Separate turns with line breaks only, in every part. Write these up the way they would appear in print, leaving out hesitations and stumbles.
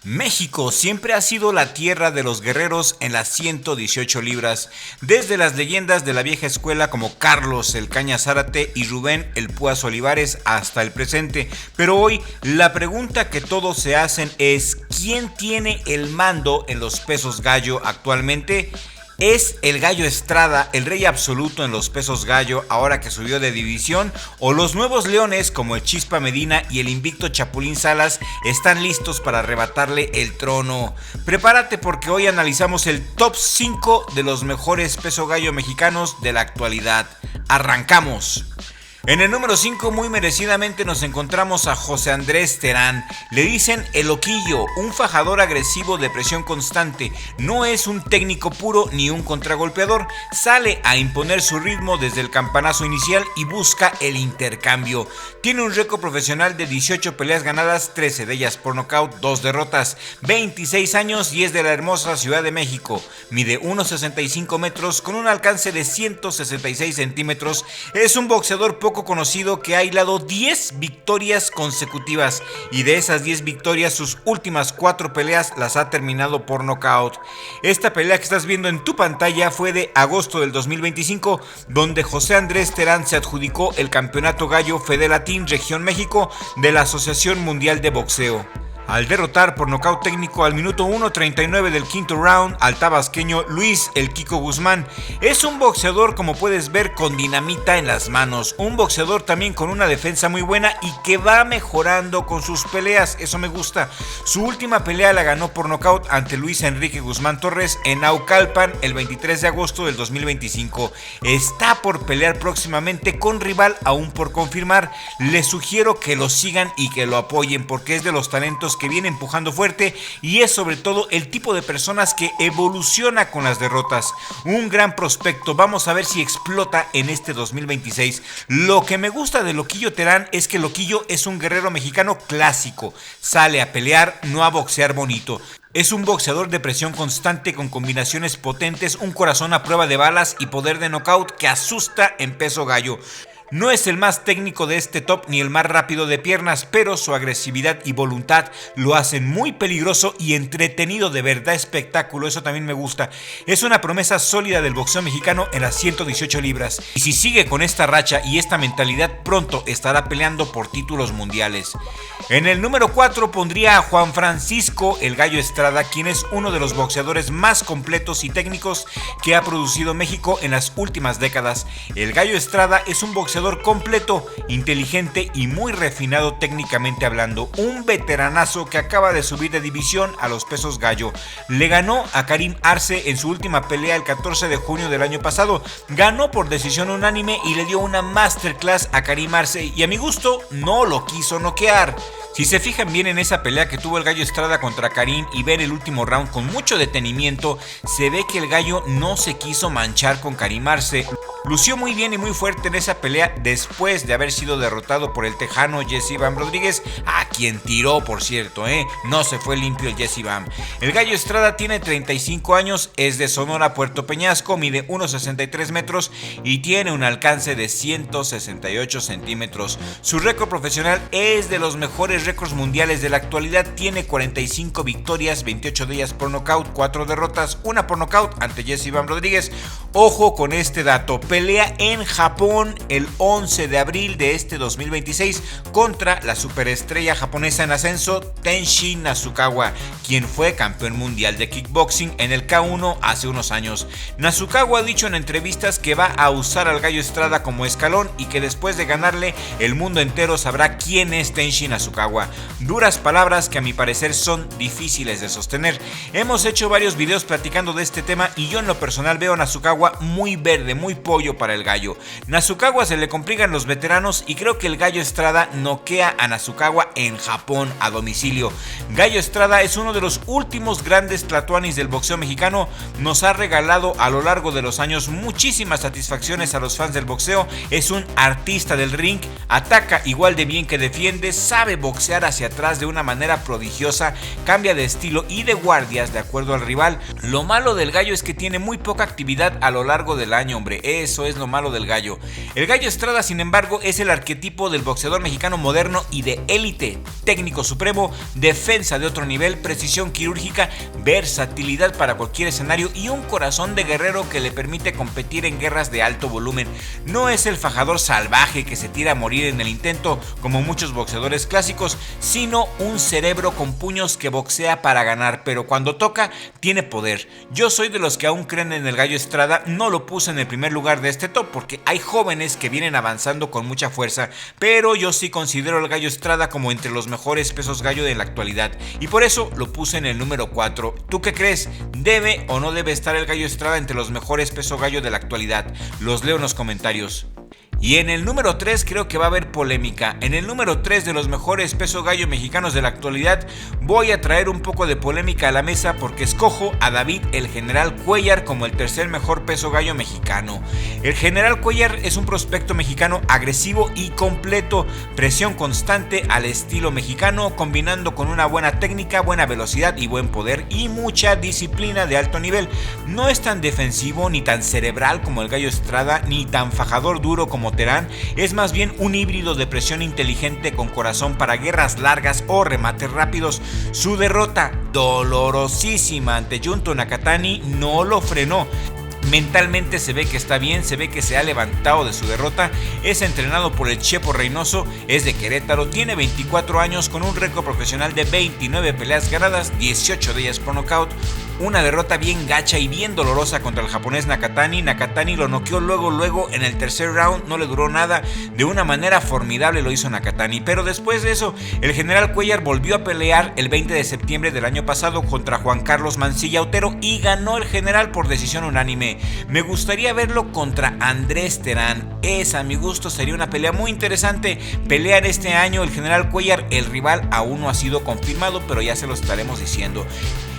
México siempre ha sido la tierra de los guerreros en las 118 libras, desde las leyendas de la vieja escuela como Carlos el Caña Zárate y Rubén el Púas Olivares hasta el presente. Pero hoy la pregunta que todos se hacen es: ¿quién tiene el mando en los pesos gallo actualmente? ¿Es el Gallo Estrada el rey absoluto en los pesos gallo ahora que subió de división? ¿O los nuevos leones como el Chispa Medina y el invicto Chapulín Salas están listos para arrebatarle el trono? Prepárate porque hoy analizamos el top 5 de los mejores peso gallo mexicanos de la actualidad. ¡Arrancamos! En el número 5 muy merecidamente nos encontramos a José Andrés Terán. Le dicen el Loquillo, un fajador agresivo de presión constante. No es un técnico puro ni un contragolpeador. Sale a imponer su ritmo desde el campanazo inicial y busca el intercambio. Tiene un récord profesional de 18 peleas ganadas, 13 de ellas por nocaut, 2 derrotas. 26 años y es de la hermosa Ciudad de México. Mide 1.65 metros con un alcance de 166 centímetros. Es un boxeador poco conocido que ha hilado 10 victorias consecutivas y de esas 10 victorias sus últimas 4 peleas las ha terminado por nocaut. Esta pelea que estás viendo en tu pantalla fue de agosto del 2025, donde José Andrés Terán se adjudicó el campeonato gallo Fedelatín Región México de la Asociación Mundial de Boxeo, al derrotar por nocaut técnico al minuto 1.39 del quinto round al tabasqueño Luis el Kiko Guzmán. Es un boxeador, como puedes ver, con dinamita en las manos, un boxeador también con una defensa muy buena y que va mejorando con sus peleas, eso me gusta. Su última pelea la ganó por nocaut ante Luis Enrique Guzmán Torres en Naucalpan el 23 de agosto del 2025. Está por pelear próximamente con rival aún por confirmar. Les sugiero que lo sigan y que lo apoyen porque es de los talentos que viene empujando fuerte y es sobre todo el tipo de personas que evoluciona con las derrotas. Un gran prospecto, vamos a ver si explota en este 2026. Lo que me gusta de Loquillo Terán es que Loquillo es un guerrero mexicano clásico, sale a pelear, no a boxear bonito. Es un boxeador de presión constante con combinaciones potentes, un corazón a prueba de balas y poder de knockout que asusta en peso gallo. No es el más técnico de este top ni el más rápido de piernas, pero su agresividad y voluntad lo hacen muy peligroso y entretenido, de verdad espectáculo, eso también me gusta. Es una promesa sólida del boxeo mexicano en las 118 libras. Y si sigue con esta racha y esta mentalidad, pronto estará peleando por títulos mundiales. En el número 4 pondría a Juan Francisco el Gallo Estrada, quien es uno de los boxeadores más completos y técnicos que ha producido México en las últimas décadas. El Gallo Estrada es un boxeador completo, inteligente y muy refinado técnicamente hablando, un veteranazo que acaba de subir de división a los pesos gallo. Le ganó a Karim Arce en su última pelea el 14 de junio del año pasado, ganó por decisión unánime y le dio una masterclass a Karim Arce y a mi gusto no lo quiso noquear. Si se fijan bien en esa pelea que tuvo el Gallo Estrada contra Karim y ver el último round con mucho detenimiento, se ve que el gallo no se quiso manchar con Karim Arce. Lució muy bien y muy fuerte en esa pelea después de haber sido derrotado por el tejano Jesse Bam Rodríguez, a quien tiró, por cierto, no se fue limpio el Jesse Bam. El Gallo Estrada tiene 35 años, es de Sonora, Puerto Peñasco, mide 1.63 metros y tiene un alcance de 168 centímetros. Su récord profesional es de los mejores récords mundiales de la actualidad, tiene 45 victorias, 28 de ellas por nocaut, 4 derrotas, 1 por nocaut ante Jesse Bam Rodríguez. Ojo con este dato, pelea en Japón el 11 de abril de este 2026 contra la superestrella japonesa en ascenso Tenshin Nasukawa, quien fue campeón mundial de kickboxing en el K1 hace unos años. Nasukawa ha dicho en entrevistas que va a usar al Gallo Estrada como escalón y que después de ganarle el mundo entero sabrá quién es Tenshin Nasukawa. Duras palabras que a mi parecer son difíciles de sostener. Hemos hecho varios videos platicando de este tema y yo en lo personal veo a Nasukawa muy verde, muy pollo para el gallo. Nasukawa se le complican los veteranos y creo que el Gallo Estrada noquea a Nasukawa en Japón a domicilio. Gallo Estrada es uno de los últimos grandes tlatoanis del boxeo mexicano, nos ha regalado a lo largo de los años muchísimas satisfacciones a los fans del boxeo, es un artista del ring, ataca igual de bien que defiende, sabe boxear boxear hacia atrás de una manera prodigiosa, cambia de estilo y de guardias de acuerdo al rival. Lo malo del gallo es que tiene muy poca actividad a lo largo del año, hombre, eso es lo malo del gallo. El Gallo Estrada, sin embargo, es el arquetipo del boxeador mexicano moderno y de élite, técnico supremo, defensa de otro nivel, precisión quirúrgica, versatilidad para cualquier escenario y un corazón de guerrero que le permite competir en guerras de alto volumen. No es el fajador salvaje que se tira a morir en el intento como muchos boxeadores clásicos, sino un cerebro con puños que boxea para ganar, pero cuando toca tiene poder. Yo soy de los que aún creen en el Gallo Estrada, no lo puse en el primer lugar de este top porque hay jóvenes que vienen avanzando con mucha fuerza, pero yo sí considero al Gallo Estrada como entre los mejores pesos gallo de la actualidad y por eso lo puse en el número 4. ¿Tú qué crees? ¿Debe o no debe estar el Gallo Estrada entre los mejores pesos gallo de la actualidad? Los leo en los comentarios. Y en el número 3 creo que va a haber polémica. En el número 3 de los mejores peso gallo mexicanos de la actualidad voy a traer un poco de polémica a la mesa porque escojo a David el General Cuéllar como el tercer mejor peso gallo mexicano. El General Cuéllar es un prospecto mexicano agresivo y completo, presión constante al estilo mexicano, combinando con una buena técnica, buena velocidad y buen poder y mucha disciplina de alto nivel. No es tan defensivo ni tan cerebral como el Gallo Estrada, ni tan fajador duro como Terán, es más bien un híbrido de presión inteligente con corazón para guerras largas o remates rápidos. Su derrota dolorosísima ante Junto Nakatani no lo frenó. Mentalmente se ve que está bien, se ve que se ha levantado de su derrota, es entrenado por el Chepo Reynoso, es de Querétaro, tiene 24 años con un récord profesional de 29 peleas ganadas, 18 de ellas por nocaut, una derrota bien gacha y bien dolorosa contra el japonés Nakatani. Nakatani lo noqueó luego en el tercer round, no le duró nada, de una manera formidable lo hizo Nakatani, pero después de eso el General Cuéllar volvió a pelear el 20 de septiembre del año pasado contra Juan Carlos Mancilla Otero y ganó el general por decisión unánime. Me gustaría verlo contra Andrés Terán, esa a mi gusto sería una pelea muy interesante. Pelean este año el General Cuéllar, el rival aún no ha sido confirmado, pero ya se lo estaremos diciendo.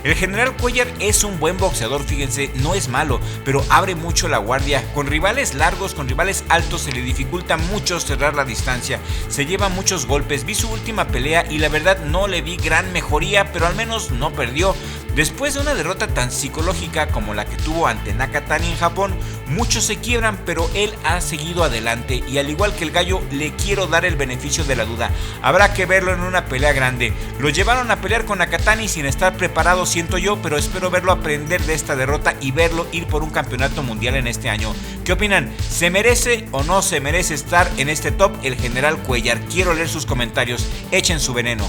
El General Cuéllar es un buen boxeador, fíjense, no es malo, pero abre mucho la guardia. Con rivales largos, con rivales altos, se le dificulta mucho cerrar la distancia. Se lleva muchos golpes. Vi su última pelea y la verdad no le vi gran mejoría, pero al menos no perdió. Después de una derrota tan psicológica como la que tuvo ante Nakatani en Japón, muchos se quiebran, pero él ha seguido adelante y al igual que el gallo le quiero dar el beneficio de la duda. Habrá que verlo en una pelea grande. Lo llevaron a pelear con Nakatani sin estar preparado, siento yo, pero espero verlo aprender de esta derrota y verlo ir por un campeonato mundial en este año. ¿Qué opinan? ¿Se merece o no se merece estar en este top el General Cuéllar? Quiero leer sus comentarios, echen su veneno.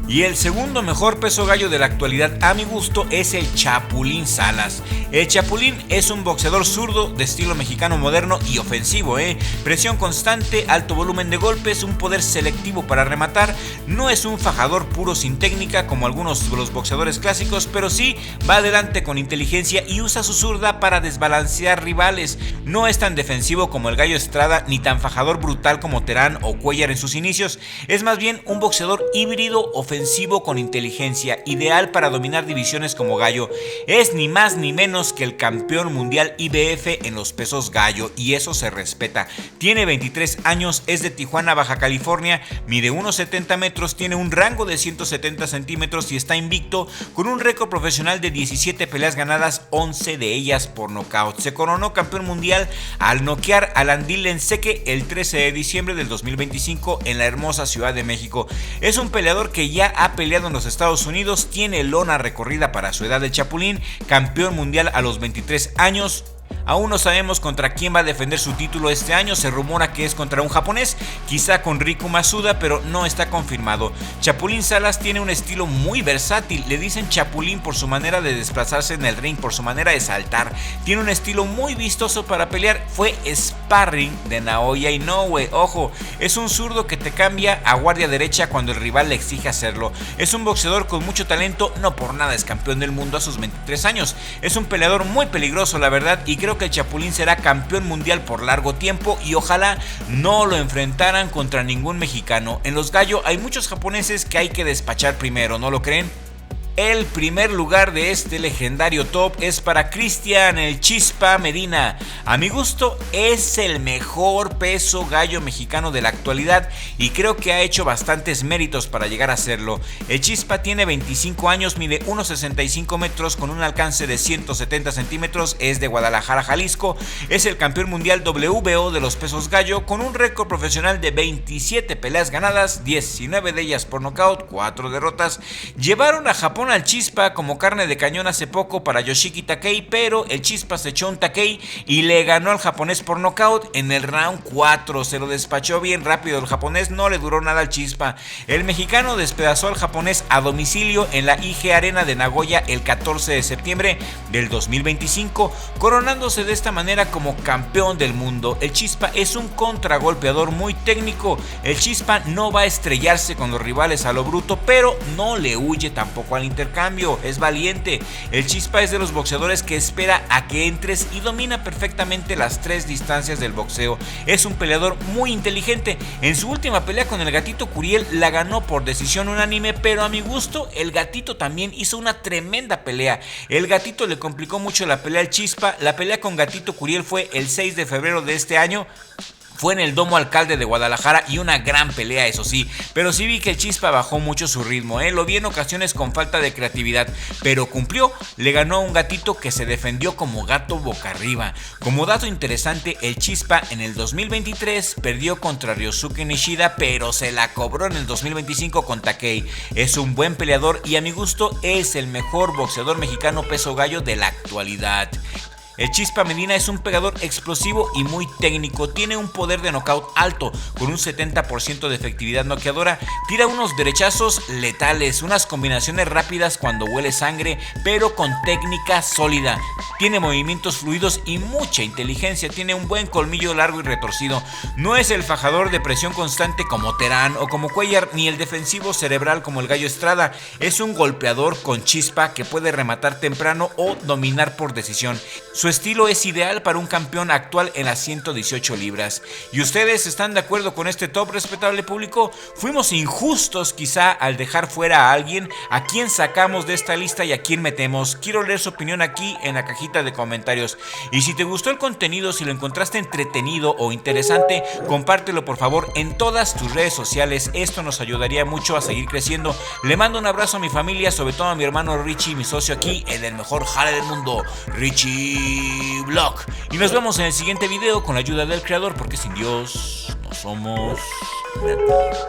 Y el segundo mejor peso gallo de la actualidad a mi gusto es el Chapulín Salas. El Chapulín es un boxeador zurdo de estilo mexicano moderno y ofensivo, presión constante, alto volumen de golpes, un poder selectivo para rematar. No es un fajador puro sin técnica como algunos de los boxeadores clásicos, pero sí va adelante con inteligencia y usa su zurda para desbalancear rivales. No es tan defensivo como el Gallo Estrada ni tan fajador brutal como Terán o Cuéllar en sus inicios. Es más bien un boxeador híbrido ofensivo con inteligencia, ideal para dominar divisiones como gallo. Es ni más ni menos que el campeón mundial IBF en los pesos gallo y eso se respeta. Tiene 23 años, es de Tijuana, Baja California, mide 1,70 metros, tiene un rango de 170 centímetros y está invicto con un récord profesional de 17 peleas ganadas, 11 de ellas por nocaut. Se coronó campeón mundial al noquear a Landil Lenseque el 13 de diciembre del 2025 en la hermosa Ciudad de México. Es un peleador que ya ha peleado en los Estados Unidos, tiene lona recorrida para su edad de Chapulín, campeón mundial a los 23 años. Aún no sabemos contra quién va a defender su título este año, se rumora que es contra un japonés, quizá con Riku Masuda, pero no está confirmado. Chapulín Salas tiene un estilo muy versátil, le dicen Chapulín por su manera de desplazarse en el ring, por su manera de saltar. Tiene un estilo muy vistoso para pelear, fue sparring de Naoya Inoue, ojo, es un zurdo que te cambia a guardia derecha cuando el rival le exige hacerlo. Es un boxeador con mucho talento, no por nada es campeón del mundo a sus 23 años. Es un peleador muy peligroso, la verdad, y creo que el Chapulín será campeón mundial por largo tiempo y ojalá no lo enfrentaran contra ningún mexicano. En los gallo hay muchos japoneses que hay que despachar primero, ¿no lo creen? El primer lugar de este legendario top es para Cristian el Chispa Medina. A mi gusto es el mejor peso gallo mexicano de la actualidad y creo que ha hecho bastantes méritos para llegar a serlo. El Chispa tiene 25 años, mide 1.65 metros con un alcance de 170 centímetros, es de Guadalajara, Jalisco, es el campeón mundial WBO de los pesos gallo con un récord profesional de 27 peleas ganadas, 19 de ellas por nocaut, 4 derrotas. Llevaron a Japón al Chispa como carne de cañón hace poco para Yoshiki Takei, pero el Chispa se echó un Takei y le ganó al japonés por nocaut en el round 4. Se lo despachó bien rápido el japonés, no le duró nada al Chispa. El mexicano despedazó al japonés a domicilio en la IG Arena de Nagoya el 14 de septiembre del 2025, coronándose de esta manera como campeón del mundo. El Chispa es un contragolpeador muy técnico. El Chispa no va a estrellarse con los rivales a lo bruto, pero no le huye tampoco al intercambio, es valiente. El Chispa es de los boxeadores que espera a que entres y domina perfectamente las 3 distancias del boxeo. Es un peleador muy inteligente. En su última pelea con el Gatito Curiel la ganó por decisión unánime, pero a mi gusto el Gatito también hizo una tremenda pelea. El Gatito le complicó mucho la pelea al Chispa. La pelea con Gatito Curiel fue el 6 de febrero de este año. Fue en el Domo Alcalde de Guadalajara y una gran pelea, eso sí, pero sí vi que el Chispa bajó mucho su ritmo, lo vi en ocasiones con falta de creatividad, pero cumplió, le ganó a un Gatito que se defendió como gato boca arriba. Como dato interesante, el Chispa en el 2023 perdió contra Ryosuke Nishida, pero se la cobró en el 2025 con Takei. Es un buen peleador y a mi gusto es el mejor boxeador mexicano peso gallo de la actualidad. El Chispa Medina es un pegador explosivo y muy técnico, tiene un poder de knockout alto, con un 70% de efectividad noqueadora, tira unos derechazos letales, unas combinaciones rápidas cuando huele sangre, pero con técnica sólida. Tiene movimientos fluidos y mucha inteligencia, tiene un buen colmillo largo y retorcido. No es el fajador de presión constante como Terán o como Cuellar, ni el defensivo cerebral como el Gallo Estrada. Es un golpeador con chispa que puede rematar temprano o dominar por decisión. Su estilo es ideal para un campeón actual en las 118 libras. ¿Y ustedes están de acuerdo con este top, respetable público? ¿Fuimos injustos quizá al dejar fuera a alguien? ¿A quién sacamos de esta lista y a quién metemos? Quiero leer su opinión aquí en la cajita de comentarios. Y si te gustó el contenido, si lo encontraste entretenido o interesante, compártelo por favor en todas tus redes sociales. Esto nos ayudaría mucho a seguir creciendo. Le mando un abrazo a mi familia, sobre todo a mi hermano Richie, mi socio aquí en el mejor jale del mundo, Richie Vlog. Y nos vemos en el siguiente video con la ayuda del creador, porque sin Dios no somos nada.